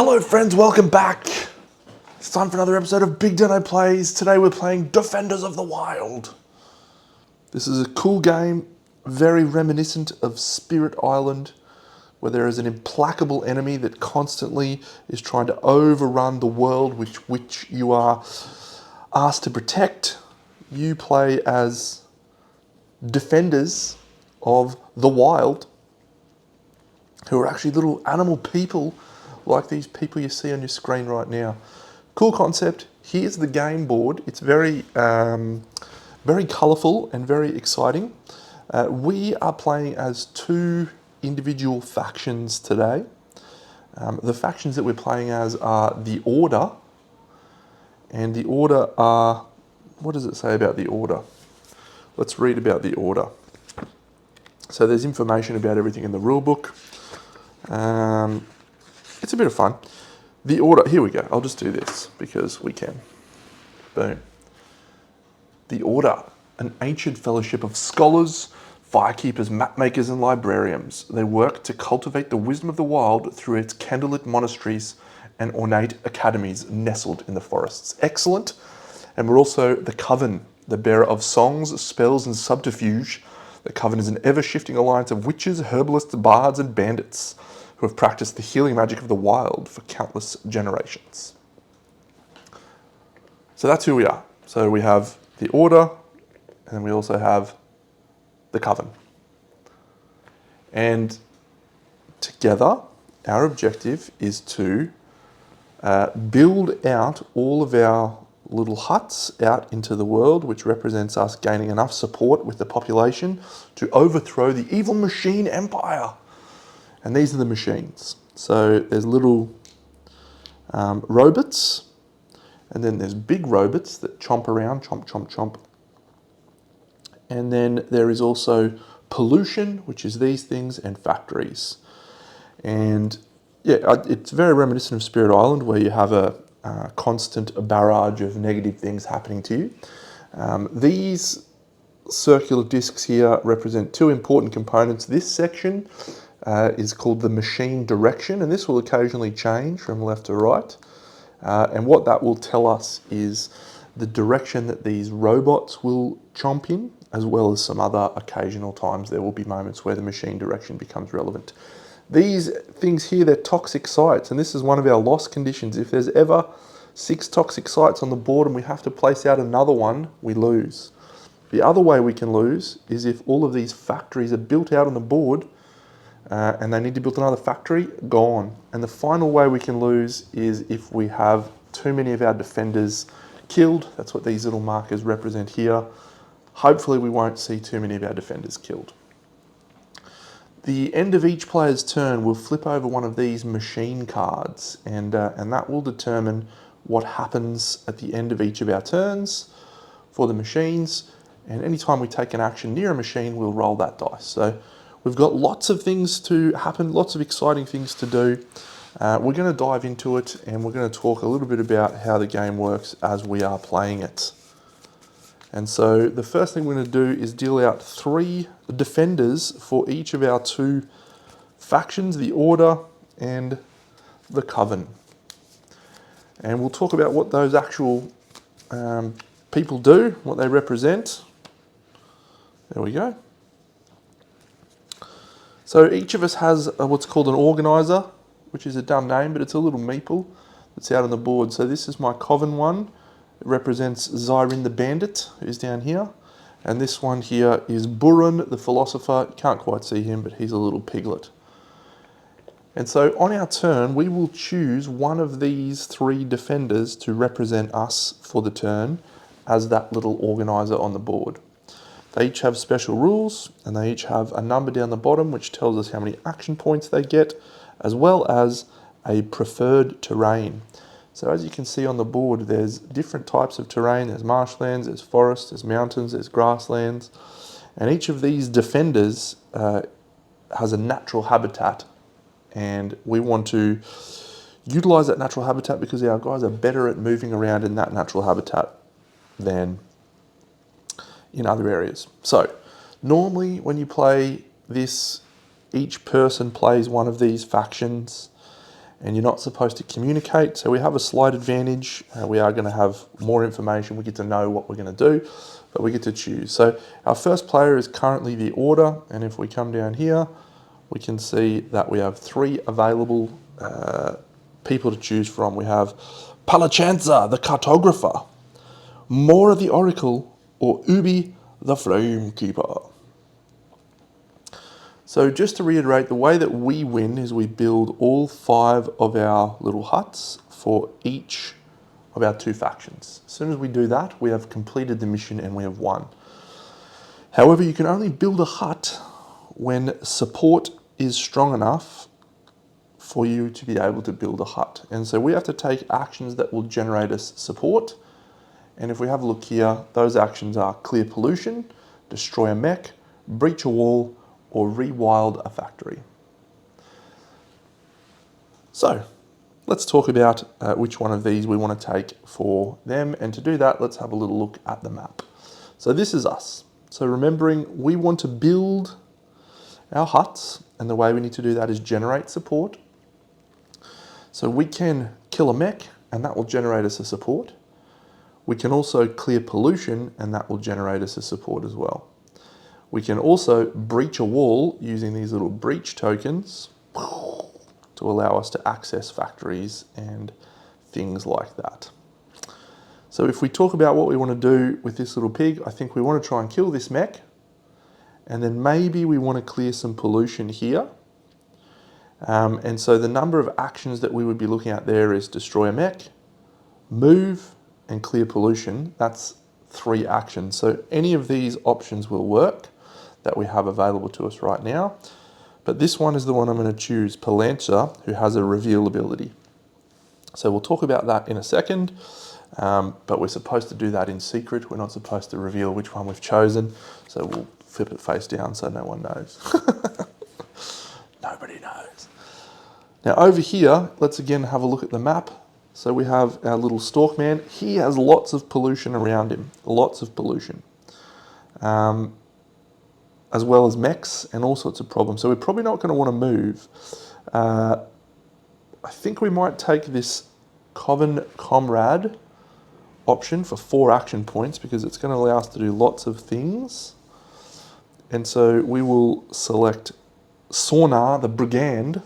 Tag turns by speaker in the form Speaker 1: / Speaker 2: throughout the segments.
Speaker 1: Hello friends, welcome back. It's time for another episode of BigDenoPlays. Today we're playing Defenders of the Wild. This is a cool game, very reminiscent of Spirit Island, where there is an implacable enemy that constantly is trying to overrun the world which you are asked to protect. You play as defenders of the wild, who are actually little animal people like these people you see on your screen right now. Cool concept. Here's the game board. It's very colourful and very exciting. We are playing as two individual factions today. The factions that we're playing as are the Order, and the Order are, what does it say about the Order? Let's read about the Order. So there's information about everything in the rule book. It's a bit of fun. The Order, here we go. I'll just do this because we can. Boom. The Order, an ancient fellowship of scholars, firekeepers, mapmakers, and librarians. They work to cultivate the wisdom of the wild through its candlelit monasteries and ornate academies nestled in the forests. Excellent. And we're also the Coven, the bearer of songs, spells, and subterfuge. The Coven is an ever-shifting alliance of witches, herbalists, bards, and bandits who have practiced the healing magic of the wild for countless generations. So that's who we are. So we have the Order, and then we also have the Coven. And together, our objective is to build out all of our little huts out into the world, which represents us gaining enough support with the population to overthrow the evil machine empire. And these are the machines. So there's little robots, and then there's big robots that chomp around, chomp, chomp, chomp. And then there is also pollution, which is these things, and factories. And yeah, it's very reminiscent of Spirit Island, where you have a constant barrage of negative things happening to you. These circular discs here represent two important components. This section is called the machine direction, and this will occasionally change from left to right. And what that will tell us is the direction that these robots will chomp in, as well as some other occasional times there will be moments where the machine direction becomes relevant. These things here, they're toxic sites, and this is one of our loss conditions. If there's ever 6 toxic sites on the board and we have to place out another one, we lose. The other way we can lose is if all of these factories are built out on the board and they need to build another factory, gone. And the final way we can lose is if we have too many of our defenders killed. That's what these little markers represent here. Hopefully we won't see too many of our defenders killed. The end of each player's turn will flip over one of these machine cards, and that will determine what happens at the end of each of our turns for the machines. And anytime we take an action near a machine, we'll roll that dice. So we've got lots of things to happen, lots of exciting things to do. We're going to dive into it, and we're going to talk a little bit about how the game works as we are playing it. And so the first thing we're going to do is deal out 3 defenders for each of our 2 factions, the Order and the Coven. And we'll talk about what those actual people do, what they represent. There we go. So each of us has what's called an organizer, which is a dumb name, but it's a little meeple that's out on the board. So this is my Coven one. It represents Zyrin the Bandit, who's down here. And this one here is Buran the Philosopher. You can't quite see him, but he's a little piglet. And so on our turn, we will choose one of these 3 defenders to represent us for the turn as that little organizer on the board. They each have special rules, and they each have a number down the bottom which tells us how many action points they get, as well as a preferred terrain. So as you can see on the board, there's different types of terrain. There's marshlands, there's forests, there's mountains, there's grasslands. And each of these defenders has a natural habitat. And we want to utilize that natural habitat because our guys are better at moving around in that natural habitat than in other areas. So normally when you play this, each person plays one of these factions, and you're not supposed to communicate. So we have a slight advantage. We are going to have more information. We get to know what we're going to do, but we get to choose. So our first player is currently the order, and if we come down here, we can see that we have 3 available people to choose from. We have Palachanza, the cartographer, Mora the oracle, or Ubi the flamekeeper. So just to reiterate, the way that we win is we build all 5 of our little huts for each of our 2 factions. As soon as we do that, we have completed the mission and we have won. However, you can only build a hut when support is strong enough for you to be able to build a hut. And so we have to take actions that will generate us support. And if we have a look here, those actions are clear pollution, destroy a mech, breach a wall, or rewild a factory. So let's talk about which one of these we want to take for them. And to do that, let's have a little look at the map. So this is us. So remembering, we want to build our huts, and the way we need to do that is generate support. So we can kill a mech, and that will generate us a support. We can also clear pollution, and that will generate us a support as well. We can also breach a wall using these little breach tokens to allow us to access factories and things like that. So if we talk about what we want to do with this little pig, I think we want to try and kill this mech, and then maybe we want to clear some pollution here. And so the number of actions that we would be looking at there is destroy a mech, move, and clear pollution. That's 3 actions. So any of these options will work that we have available to us right now. But this one is the one I'm going to choose, Palancha, who has a reveal ability. So we'll talk about that in a second, but we're supposed to do that in secret. We're not supposed to reveal which one we've chosen. So we'll flip it face down so no one knows. Nobody knows. Now over here, let's again have a look at the map. So we have our little Stalkman. He has lots of pollution around him, lots of pollution, as well as mechs and all sorts of problems. So we're probably not going to want to move. I think we might take this Coven Comrade option for 4 action points because it's going to allow us to do lots of things. And so we will select Sonar, the Brigand,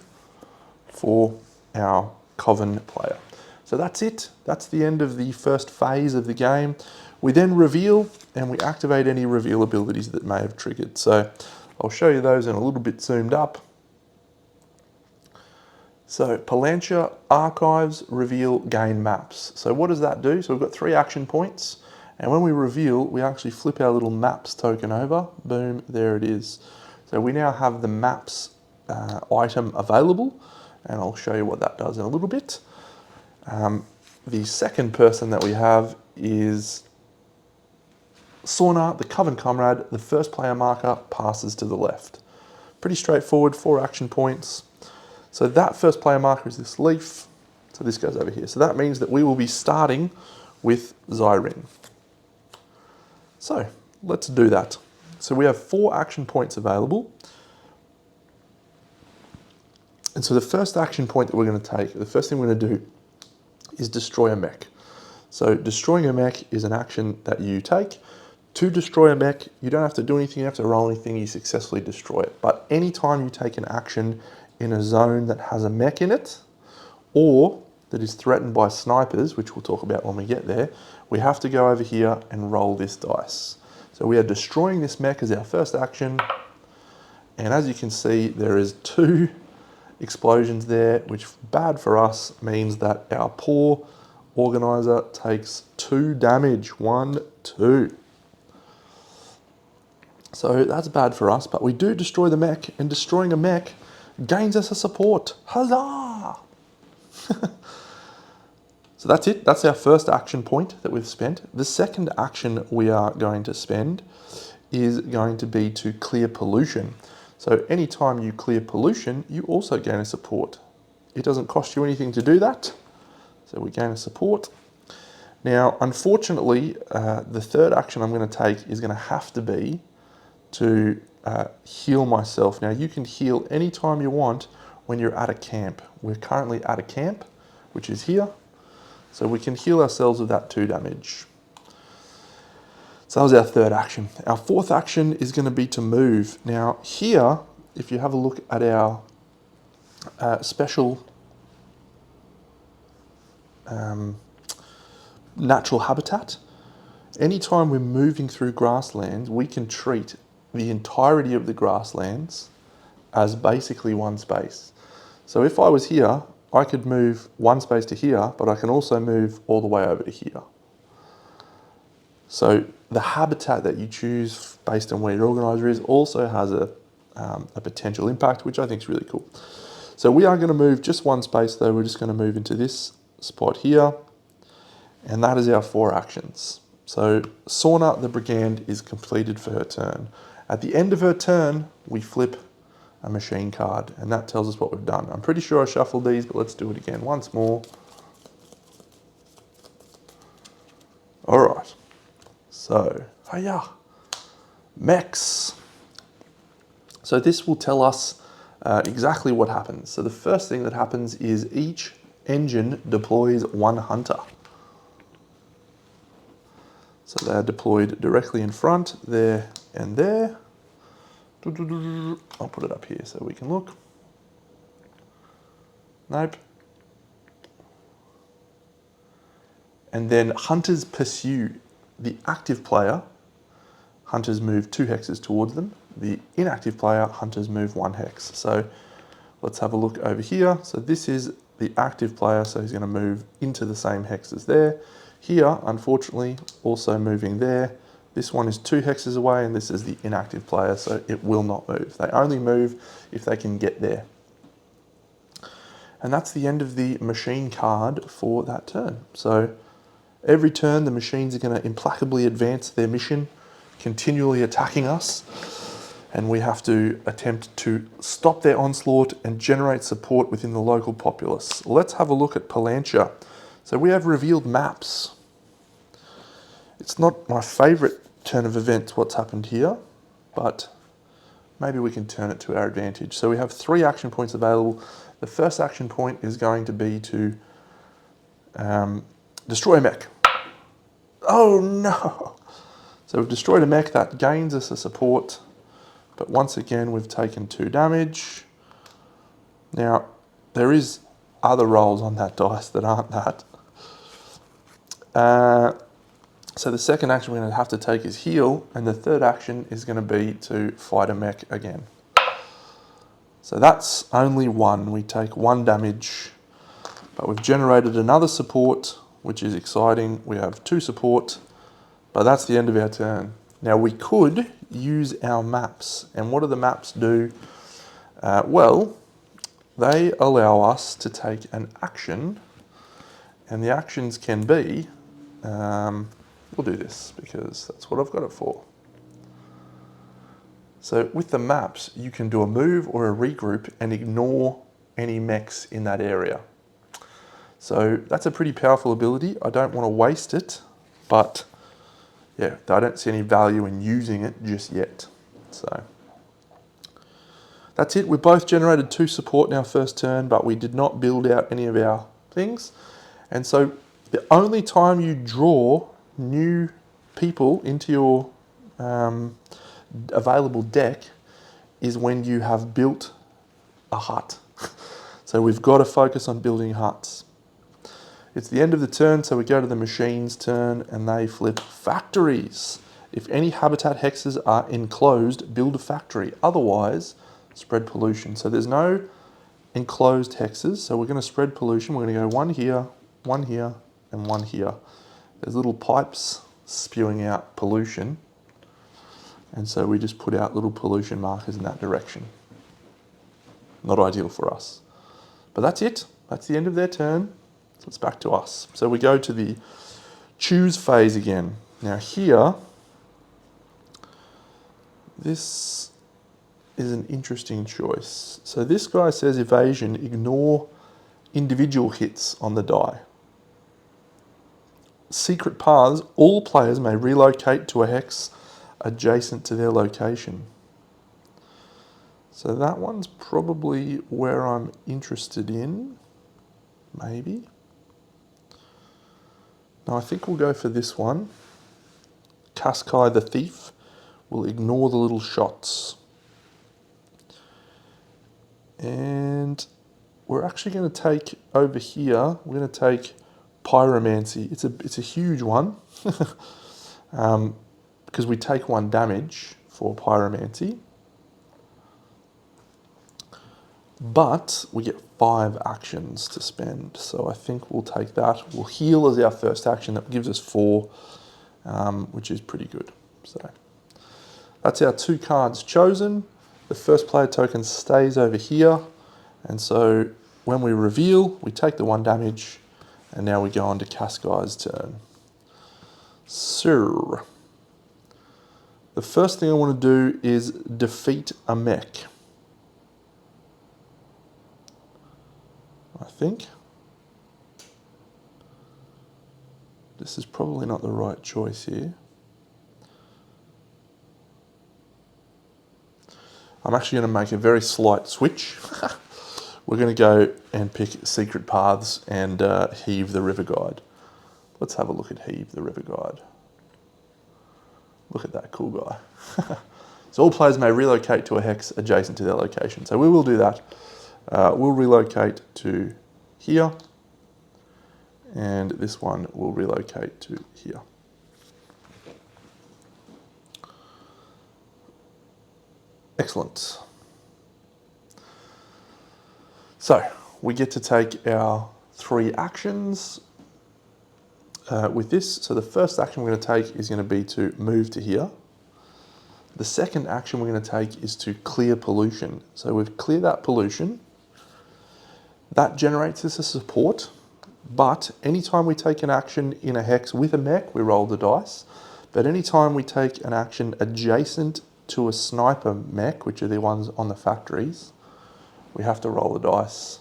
Speaker 1: for our Coven player. So that's it. That's the end of the first phase of the game. We then reveal, and we activate any reveal abilities that may have triggered. So I'll show you those in a little bit zoomed up. So Palancha, archives, reveal, gain maps. So what does that do? So we've got 3 action points, and when we reveal, we actually flip our little maps token over. Boom, there it is. So we now have the maps item available, and I'll show you what that does in a little bit. The second person that we have is Sonar, the Coven Comrade. The first player marker passes to the left. Pretty straightforward, 4 action points. So that first player marker is this leaf. So this goes over here. So that means that we will be starting with Zyrin. So let's do that. So we have 4 action points available. And so the first action point that we're going to take, the first thing we're going to do is destroy a mech. So destroying a mech is an action that you take. To destroy a mech, you don't have to do anything, you don't have to roll anything, you successfully destroy it. But anytime you take an action in a zone that has a mech in it, or that is threatened by snipers, which we'll talk about when we get there, we have to go over here and roll this dice. So we are destroying this mech as our first action, and as you can see, there is 2 explosions there, which bad for us means that our poor organizer takes 2 damage. 1, 2. So that's bad for us, but we do destroy the mech, and destroying a mech gains us a support. Huzzah! So that's it. That's our first action point that we've spent. The second action we are going to spend is going to be to clear pollution. So anytime you clear pollution, you also gain a support. It doesn't cost you anything to do that. So we gain a support. Now, unfortunately, the third action I'm going to take is going to have to be to heal myself. Now, you can heal anytime you want when you're at a camp. We're currently at a camp, which is here. So we can heal ourselves with that 2 damage. So that was our 3rd action. Our 4th action is going to be to move. Now here, if you have a look at our special natural habitat, anytime we're moving through grasslands, we can treat the entirety of the grasslands as basically one space. So if I was here, I could move 1 space to here, but I can also move all the way over to here. So the habitat that you choose based on where your organizer is also has a potential impact, which I think is really cool. So we are going to move just 1 space though. We're just going to move into this spot here. And that is our 4 actions. So Sauna the Brigand is completed for her turn. At the end of her turn, we flip a machine card, and that tells us what we've done. I'm pretty sure I shuffled these, but let's do it again once more. All right. So, hiya, mechs. So this will tell us exactly what happens. So the first thing that happens is each engine deploys 1 hunter. So they're deployed directly in front, there and there. I'll put it up here so we can look. Nope. And then hunters pursue the active player. Hunters move 2 hexes towards them. The inactive player, hunters move 1 hex. So let's have a look over here. So this is the active player, so he's going to move into the same hex as there. Here, unfortunately, also moving there. This one is 2 hexes away, and this is the inactive player, so it will not move. They only move if they can get there. And that's the end of the machine card for that turn. So every turn, the machines are going to implacably advance their mission, continually attacking us, and we have to attempt to stop their onslaught and generate support within the local populace. Let's have a look at Palantia. So we have revealed maps. It's not my favourite turn of events what's happened here, but maybe we can turn it to our advantage. So we have 3 action points available. The first action point is going to be to destroy a mech. Oh no! So we've destroyed a mech, that gains us a support, but once again we've taken 2 damage. Now, there is other rolls on that dice that aren't that. So the second action we're going to have to take is heal, and the third action is going to be to fight a mech again. So that's only 1. We take 1 damage, but we've generated another support, which is exciting. We have 2 support, but that's the end of our turn. Now we could use our maps, and what do the maps do? Well, they allow us to take an action, and the actions can be, we'll do this because that's what I've got it for. So with the maps, you can do a move or a regroup and ignore any mechs in that area. So that's a pretty powerful ability. I don't want to waste it, but yeah, I don't see any value in using it just yet. So that's it. We both generated 2 support in our first turn, but we did not build out any of our things. And so the only time you draw new people into your available deck is when you have built a hut. So we've got to focus on building huts. It's the end of the turn, so we go to the machine's turn and they flip factories. If any habitat hexes are enclosed, build a factory. Otherwise, spread pollution. So there's no enclosed hexes, so we're going to spread pollution. We're going to go 1 here, 1 here, and 1 here. There's little pipes spewing out pollution, and so we just put out little pollution markers in that direction. Not ideal for us. But that's it. That's the end of their turn. So it's back to us. So we go to the choose phase again. Now here, this is an interesting choice. So this guy says evasion, ignore individual hits on the die. Secret paths, all players may relocate to a hex adjacent to their location. So that one's probably where I'm interested in, maybe. No, I think we'll go for this one. Caskai the Thief will ignore the little shots. And we're actually going to take over here, we're going to take Pyromancy. It's a huge one because we take 1 damage for Pyromancy. But we get 5 actions to spend, so I think we'll take that. We'll heal as our first action. That gives us 4, which is pretty good. So that's our 2 cards chosen. The first player token stays over here, and so when we reveal, we take the 1 damage, and now we go on to Caskai's turn. So the first thing I want to do is defeat a mech. I think this is probably not the right choice here. I'm actually going to make a very slight switch. We're going to go and pick Secret Paths and Heave the River Guide. Let's have a look at Heave the River Guide. Look at that cool guy. So all players may relocate to a hex adjacent to their location. So we will do that. We'll relocate to here, and this one will relocate to here. Excellent. So we get to take our 3 actions with this. So the first action we're going to take is going to be to move to here. The second action we're going to take is to clear pollution. So we've cleared that pollution. That generates us a support, but anytime we take an action in a hex with a mech, we roll the dice. But anytime we take an action adjacent to a sniper mech, which are the ones on the factories, we have to roll the dice.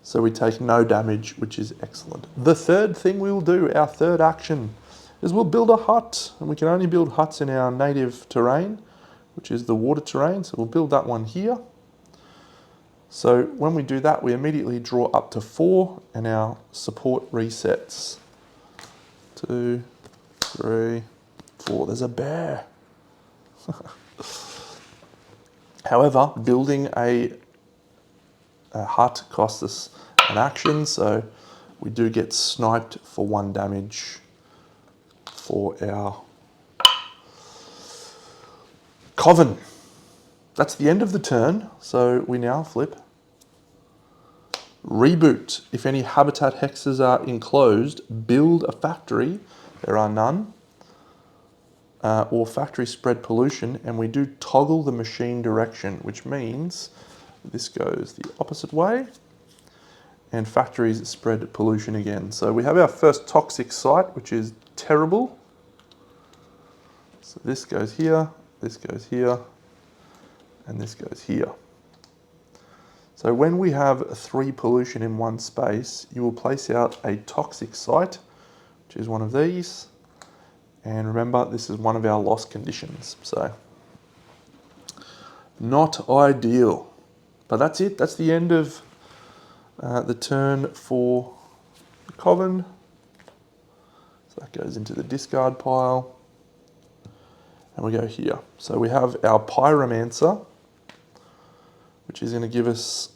Speaker 1: So we take no damage, which is excellent. The third thing we will do, our third action, is we'll build a hut. And we can only build huts in our native terrain, which is the water terrain. So we'll build that one here. So when we do that, we immediately draw up to 4 and our support resets. 2, 3, 4. There's a bear. However, building a hut costs us an action, so we do get sniped for 1 damage for our Coven. That's the end of the turn, so we now flip. Reboot. If any habitat hexes are enclosed, build a factory. There are none. Or factory spread pollution, and we do toggle the machine direction, which means this goes the opposite way, and factories spread pollution again. So we have our first toxic site, which is terrible. So this goes here, and this goes here. So when we have 3 pollution in one space, you will place out a toxic site, which is one of these. And remember, this is one of our lost conditions. So not ideal. But that's it. That's the end of the turn for the Coven. So that goes into the discard pile. And we go here. So we have our Pyromancer, which is going to give us...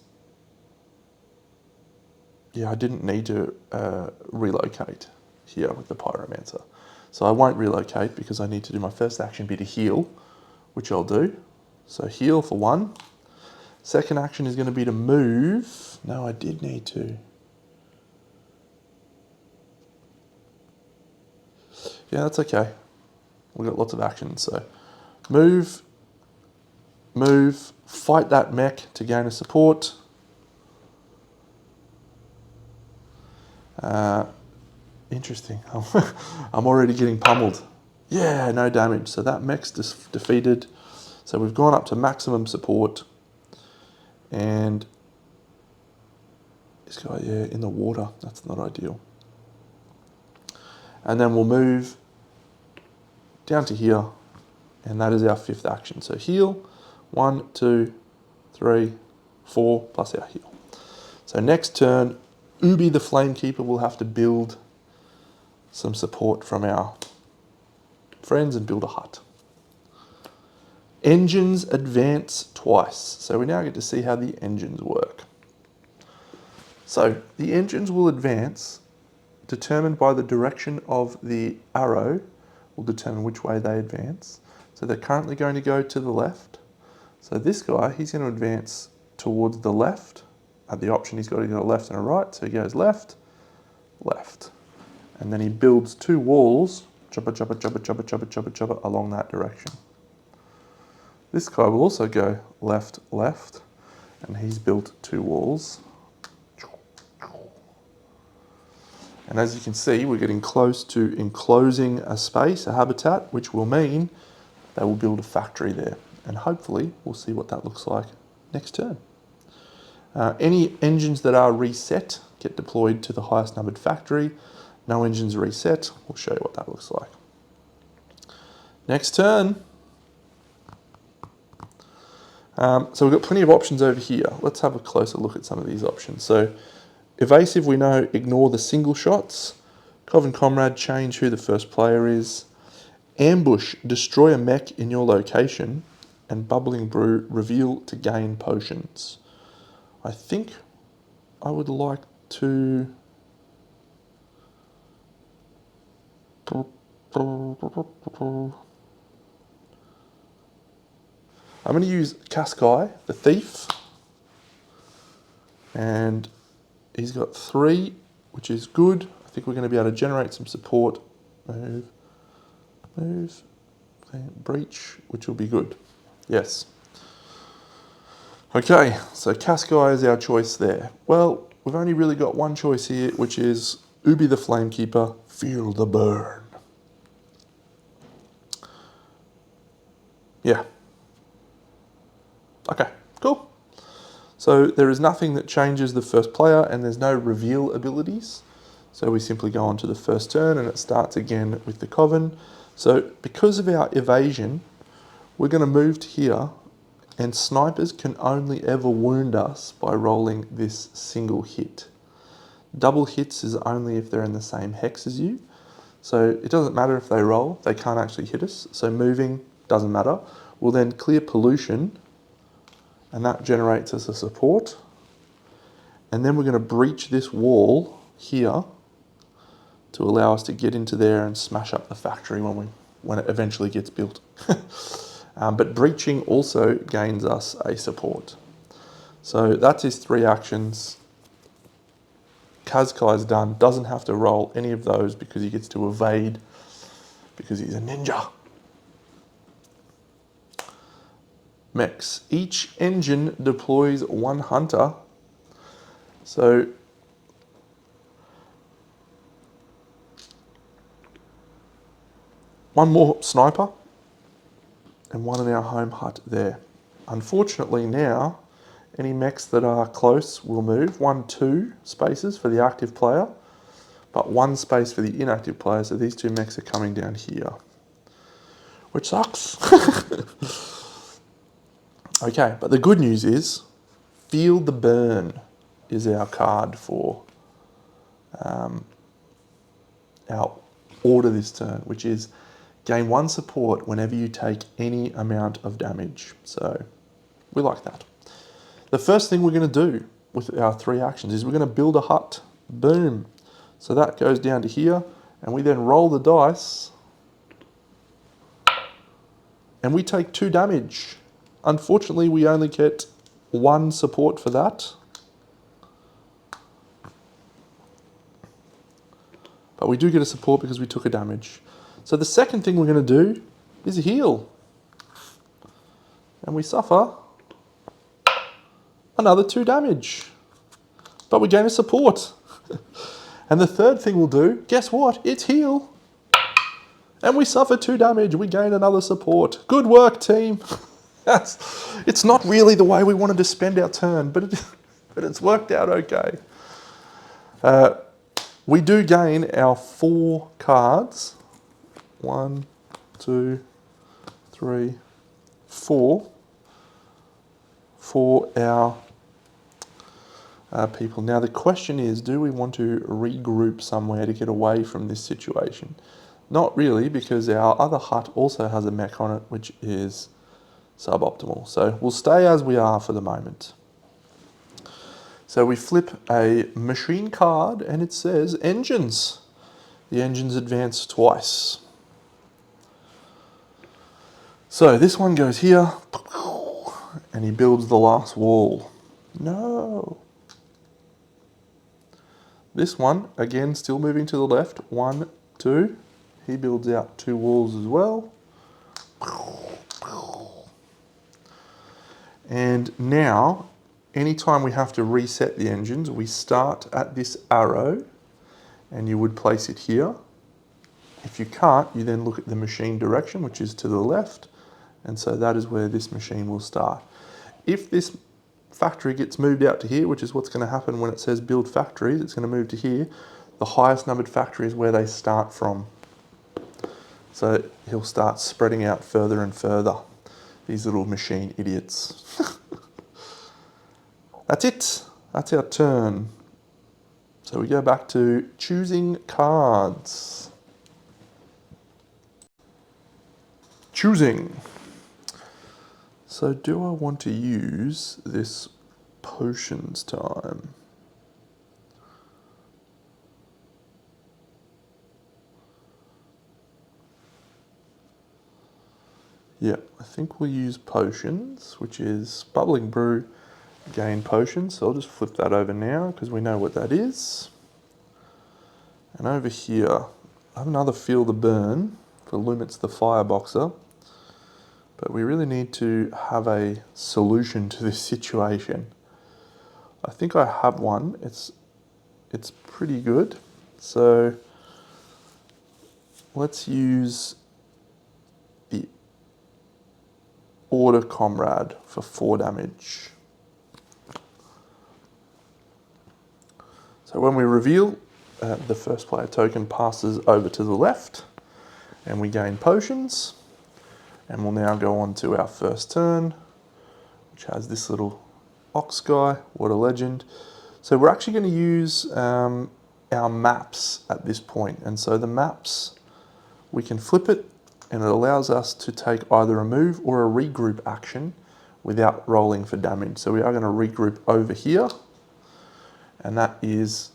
Speaker 1: Yeah, I didn't need to relocate here with the Pyromancer. So I won't relocate because I need to do my first action be to heal, which I'll do. So heal for 1. Second action is going to be to move. No, I did need to. Yeah, that's okay. We've got lots of actions. So move, fight that mech to gain a support. Interesting. I'm already getting pummeled. Yeah, no damage. So that mech's defeated. So we've gone up to maximum support. And this guy, yeah, in the water. That's not ideal. And then we'll move down to here And that is our 5th action. So heal, 1, 2, 3, 4, plus our heal. So next turn, Ubi the Flamekeeper will have to build some support from our friends and build a hut. Engines advance twice. So we now get to see how the engines work. So the engines will advance, determined by the direction of the arrow will determine which way they advance. So they're currently going to go to the left. So this guy, he's going to advance towards the left. At the option, he's got to go left and a right. So he goes left, left. And then he builds 2 walls, choppa, choppa, choppa, choppa, choppa, choppa, choppa, along that direction. This guy will also go left, left, and he's built 2 walls. And as you can see, we're getting close to enclosing a space, a habitat, which will mean they will build a factory there. And hopefully we'll see what that looks like next turn. Any engines that are reset get deployed to the highest numbered factory. No engines reset. We'll show you what that looks like. Next turn. So we've got plenty of options over here. Let's have a closer look at some of these options. So evasive, we know, ignore the single shots. Coven Comrade, change who the first player is. Ambush, destroy a mech in your location. And Bubbling Brew, reveal to gain potions. I think I would like to... I'm going to use Caskai, the thief. And he's got 3, which is good. I think we're going to be able to generate some support. Move, move, breach, which will be good. Yes. Okay, so Caskai is our choice there. Well, we've only really got one choice here, which is Ubi the Flamekeeper, feel the burn. Yeah. Okay, cool. So there is nothing that changes the first player and there's no reveal abilities. So we simply go on to the first turn and it starts again with the Coven. So because of our evasion, we're going to move to here and snipers can only ever wound us by rolling this single hit. Double hits is only if they're in the same hex as you. So it doesn't matter if they roll, they can't actually hit us. So moving doesn't matter. We'll then clear pollution and that generates us a support. And then we're going to breach this wall here to allow us to get into there and smash up the factory when it eventually gets built. But breaching also gains us a support. So that's his 3 actions. Kazkai's done, doesn't have to roll any of those because he gets to evade because he's a ninja. Mechs. Each engine deploys 1 hunter. So one more sniper and 1 in our home hut there. Unfortunately now, any mechs that are close will move. 1, 2 spaces for the active player, but 1 space for the inactive player. So these 2 mechs are coming down here, which sucks. Okay, but the good news is, Feel the Burn is our card for our order this turn, which is gain 1 support whenever you take any amount of damage. So we like that. The first thing we're going to do with our 3 actions is we're going to build a hut. Boom. So that goes down to here, and we then roll the dice, and we take 2 damage. Unfortunately, we only get 1 support for that. But we do get a support because we took a damage. So the second thing we're going to do is heal. And we suffer another 2 damage. But we gain a support. And the third thing we'll do, guess what? It's heal. And we suffer 2 damage. We gain another support. Good work, team. It's not really the way we wanted to spend our turn, but it's worked out okay. We do gain our 4 cards. 1, 2, 3, 4 for our people. Now the question is, do we want to regroup somewhere to get away from this situation? Not really, because our other hut also has a mech on it, which is suboptimal. So we'll stay as we are for the moment. So we flip a machine card and it says engines. The engines advance twice. So this one goes here and he builds the last wall. No. This one, again, still moving to the left. 1, 2. He builds out 2 walls as well. And now, anytime we have to reset the engines, we start at this arrow and you would place it here. If you can't, you then look at the machine direction, which is to the left. And so that is where this machine will start. If this factory gets moved out to here, which is what's going to happen when it says build factories, it's going to move to here. The highest numbered factory is where they start from. So he'll start spreading out further and further. These little machine idiots. That's it. That's our turn. So we go back to choosing cards. Choosing. So do I want to use this potions time? Yeah, I think we'll use potions, which is bubbling brew, gain potions. So I'll just flip that over now because we know what that is. And over here, I have another feel the burn for Lumit's the fireboxer. But we really need to have a solution to this situation. I think I have one. It's pretty good. So let's use the Order Comrade for 4 damage. So when we reveal, the first player token passes over to the left and we gain potions. And we'll now go on to our first turn, which has this little ox guy, what a legend. So we're actually going to use our maps at this point. And so the maps, we can flip it and it allows us to take either a move or a regroup action without rolling for damage. So we are going to regroup over here. And that is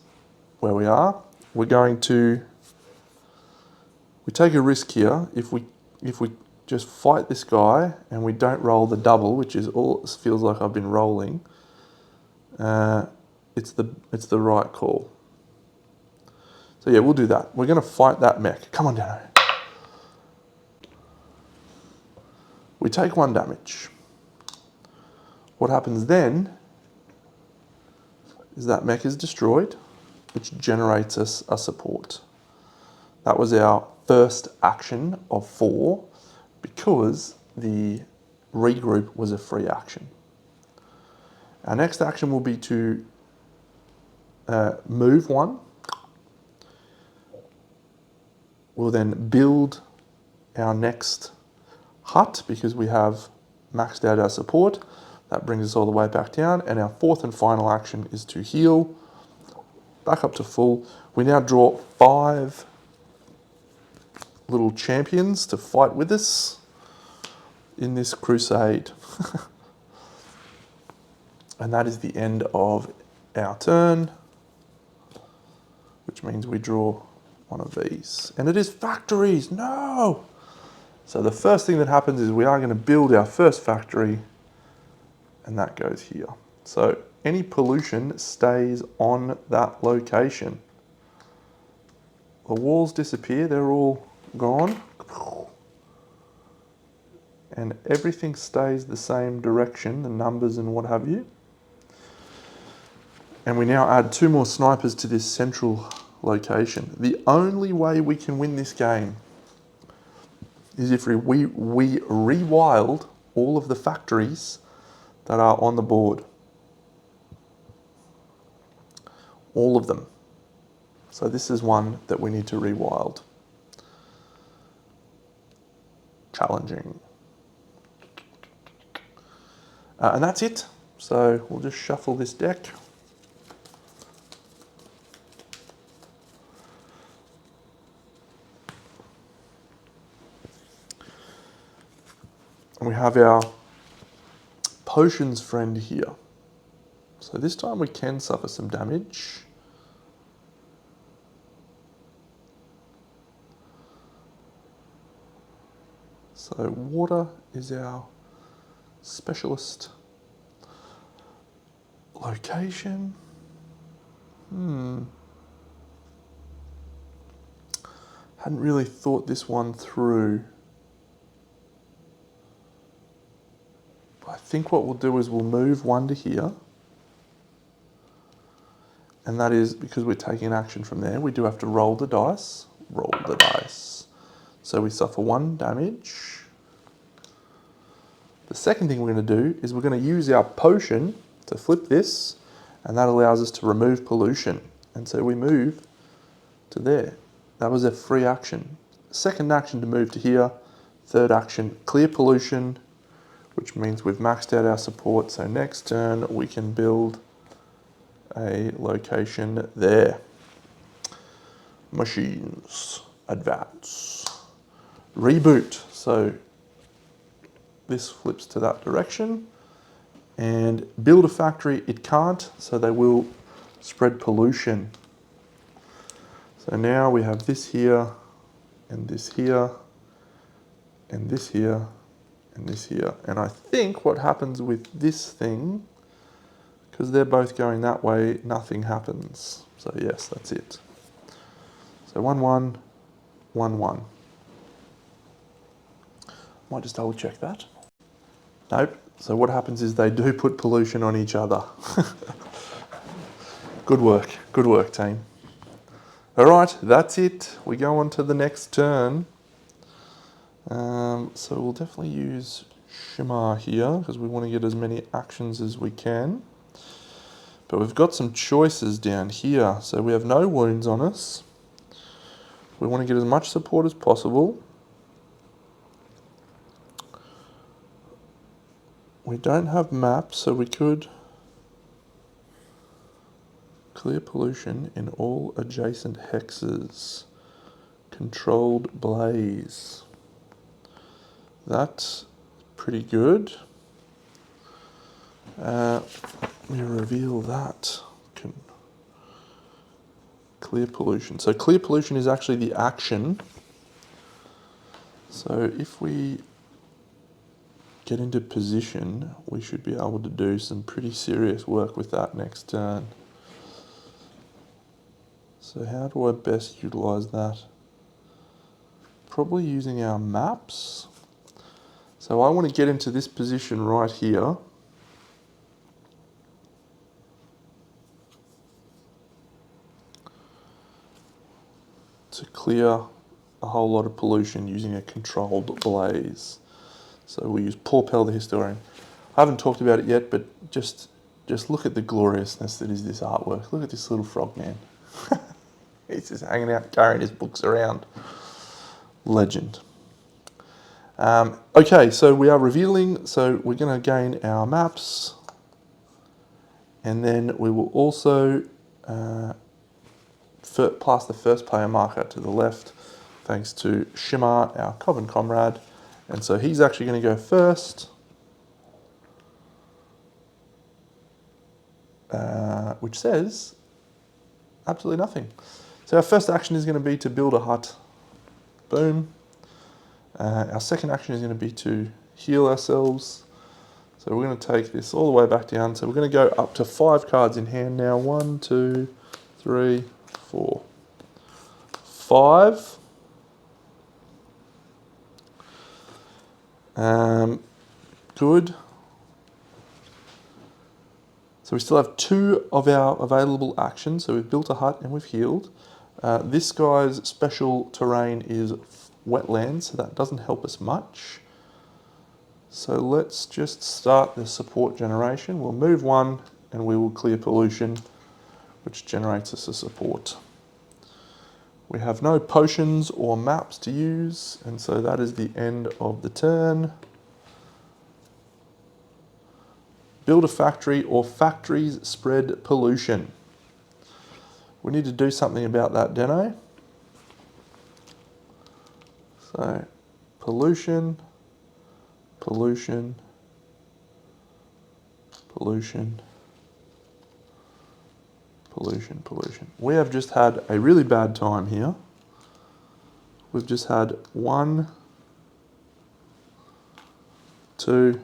Speaker 1: where we are. We're going to, we take a risk here if we just fight this guy and we don't roll the double, which is all it feels like I've been rolling, it's the right call. So yeah, we'll do that. We're going to fight that mech. Come on, Dano. We take 1 damage. What happens then is that mech is destroyed, which generates us a support. That was our first action of 4. Because the regroup was a free action. Our next action will be to move 1. We'll then build our next hut because we have maxed out our support. That brings us all the way back down. And our 4th and final action is to heal back up to full. We now draw 5 little champions to fight with us in this crusade. And that is the end of our turn, which means we draw one of these. And it is factories, no! So the first thing that happens is we are going to build our first factory, and that goes here. So any pollution stays on that location. The walls disappear, they're all gone. And everything stays the same direction, the numbers and what have you. And we now add 2 more snipers to this central location. The only way we can win this game is if we rewild all of the factories that are on the board. All of them. So this is one that we need to rewild. Challenging. And that's it. So we'll just shuffle this deck. And we have our potions friend here. So this time we can suffer some damage. So water is our specialist location. Hadn't really thought this one through. I think what we'll do is we'll move one to here. And that is because we're taking action from there. We do have to roll the dice. Roll the dice. So we suffer 1 damage. The second thing we're going to do is we're going to use our potion to flip this, and that allows us to remove pollution. And so we move to there. That was a free action. Second action to move to here. Third action, clear pollution, which means we've maxed out our support. So next turn we can build a location there. Machines, advance, reboot. So this flips to that direction. And build a factory, it can't, so they will spread pollution. So now we have this here, and this here, and this here, and this here. And I think what happens with this thing, because they're both going that way, nothing happens. So yes, that's it. So 1, 1, 1, 1. Might just double check that. Nope. So what happens is they do put pollution on each other. Good work team. All right, that's it. We go on to the next turn. So we'll definitely use Shimar here because we want to get as many actions as we can. But we've got some choices down here. So we have no wounds on us. We want to get as much support as possible. We don't have maps, so we could clear pollution in all adjacent hexes. Controlled blaze. That's pretty good. We reveal that. Can clear pollution. So clear pollution is actually the action. So if we get into position, we should be able to do some pretty serious work with that next turn. So how do I best utilize that? Probably using our maps. So I want to get into this position right here. To clear a whole lot of pollution using a controlled blaze. So we use Paul Pell the Historian. I haven't talked about it yet, but just look at the gloriousness that is this artwork. Look at this little frog man. He's just hanging out, carrying his books around. Legend. Okay, so we are revealing, so we're going to gain our maps. And then we will also pass the first player marker to the left, thanks to Shimar, our Coven comrade. And so he's actually going to go first, which says absolutely nothing. So our first action is going to be to build a hut. Boom. Our second action is going to be to heal ourselves. So we're going to take this all the way back down. So we're going to go up to 5 cards in hand now. 1, 2, 3, 4, 5. Good. So we still have 2 of our available actions. So we've built a hut and we've healed. This guy's special terrain is wetlands, so that doesn't help us much. So let's just start the support generation. We'll move 1 and we will clear pollution, which generates us a support. We have no potions or maps to use, and so that is the end of the turn. Build a factory or factories spread pollution. We need to do something about that, Deno. So, pollution, pollution, pollution, pollution, pollution. We have just had a really bad time here. We've just had 1, 2,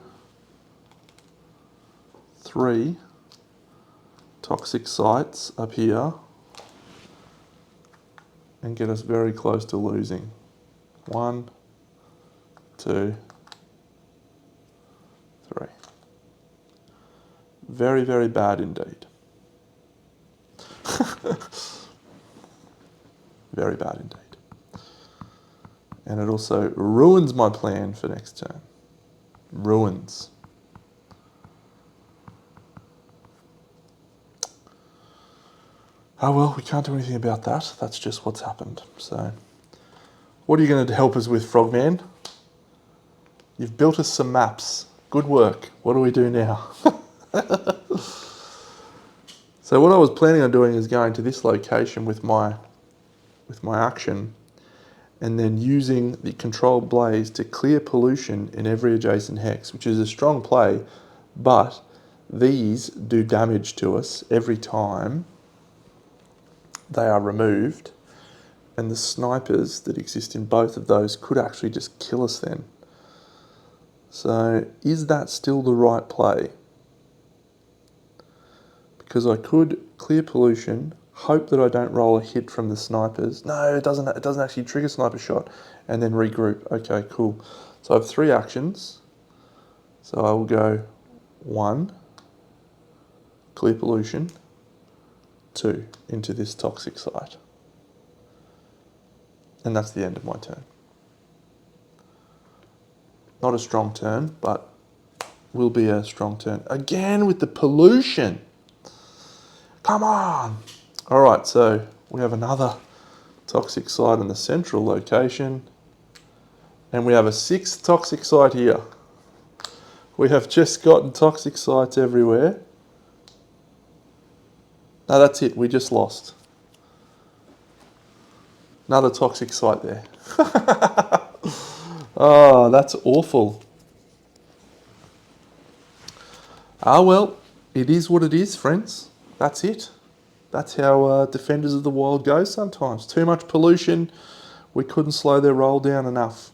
Speaker 1: 3 toxic sites up here and get us very close to losing. 1, 2, 3. Very, very bad indeed. Very bad indeed. And it also ruins my plan for next turn. Ruins. Oh well, we can't do anything about that. That's just what's happened. So, what are you going to help us with, Frogman? You've built us some maps. Good work. What do we do now? So what I was planning on doing is going to this location with my action and then using the control blaze to clear pollution in every adjacent hex, which is a strong play, but these do damage to us every time they are removed, and the snipers that exist in both of those could actually just kill us then. So is that still the right play? Because I could clear pollution, hope that I don't roll a hit from the snipers. No, it doesn't actually trigger sniper shot, and then regroup. Okay, cool. So I have 3 actions. So I will go 1, clear pollution, 2, into this toxic site. And that's the end of my turn. Not a strong turn, but will be a strong turn. Again with the pollution. Come on! All right, so we have another toxic site in the central location. And we have a 6th toxic site here. We have just gotten toxic sites everywhere. No, that's it. We just lost. Another toxic site there. Oh, that's awful. Ah, well, it is what it is, friends. That's it. That's how Defenders of the Wild goes sometimes. Too much pollution. We couldn't slow their roll down enough.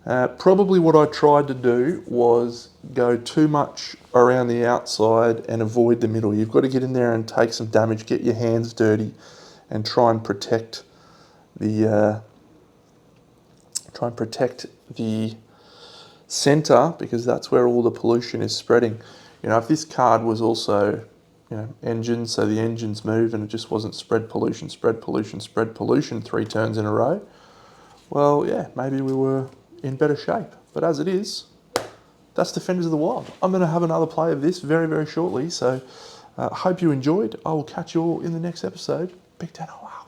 Speaker 1: Probably what I tried to do was go too much around the outside and avoid the middle. You've got to get in there and take some damage, get your hands dirty, and try and protect the center, because that's where all the pollution is spreading. You know, if this card was also, you know, engines, so the engines move and it just wasn't spread pollution, spread pollution, spread pollution 3 turns in a row, well, yeah, maybe we were in better shape. But as it is, that's Defenders of the Wild. I'm going to have another play of this very, very shortly. So I hope you enjoyed. I will catch you all in the next episode. BigDenoPlays.